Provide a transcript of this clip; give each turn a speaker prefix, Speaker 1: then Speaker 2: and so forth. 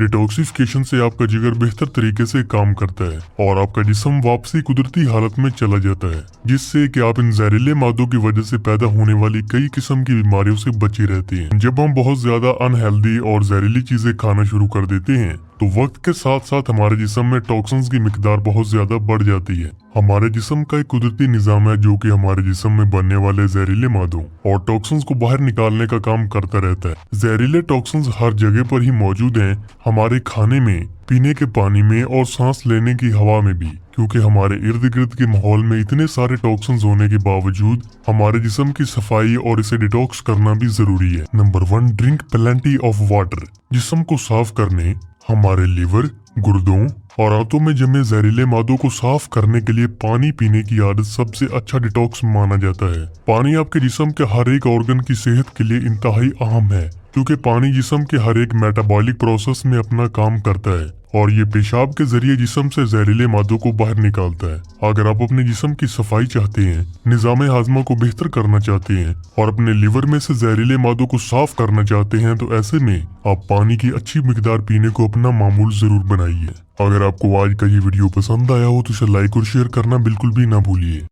Speaker 1: Detoxification से आपका जिगर बेहतर तरीके से काम करता है और आपका जिस्म वापसी कुदरती हालत में चला जाता है, जिससे कि आप इन जहरीले मादों की वजह से पैदा होने वाली कई किस्म की बीमारियों से बचे रहते हैं। जब हम बहुत ज्यादा अनहेल्दी और जहरीली चीजें खाना शुरू कर देते हैं तो वक्त के साथ साथ हमारे जिस्म में टॉक्सिन्स की मिकदार बहुत ज्यादा बढ़ जाती है। हमारे जिस्म का एक कुदरती निजाम है जो कि हमारे जिस्म में बनने वाले जहरीले मादों और टॉक्सिन्स को बाहर निकालने का काम करता रहता है। जहरीले टॉक्सिन्स हर जगह पर ही मौजूद हैं, हमारे खाने में, पीने के पानी में और सांस लेने की हवा में भी, क्योंकि हमारे इर्द गिर्द के माहौल में इतने सारे टॉक्सिन्स होने के बावजूद हमारे जिस्म की सफाई और इसे डिटॉक्स करना भी जरूरी है। Number 1, drink plenty of water. जिस्म को साफ करने, हमारे लिवर, गुर्दों और आंतों में जमे जहरीले मादों को साफ करने के लिए पानी पीने की आदत सबसे अच्छा डिटॉक्स माना जाता है। पानी आपके जिस्म के हर एक ऑर्गन की सेहत के लिए इंतहाई अहम है, क्योंकि पानी जिस्म के हर एक मेटाबॉलिक प्रोसेस में अपना काम करता है और ये पेशाब के जरिए जिस्म से जहरीले मादों को बाहर निकालता है। अगर आप अपने जिस्म की सफाई चाहते हैं, निजाम हाजमा को बेहतर करना चाहते हैं और अपने लिवर में से जहरीले मादों को साफ करना चाहते हैं तो ऐसे में आप पानी की अच्छी मिकदार पीने को अपना मामूल जरूर बनाइए। अगर आपको आज का ये वीडियो पसंद आया हो तो इसे लाइक और शेयर करना बिल्कुल भी ना भूलिए।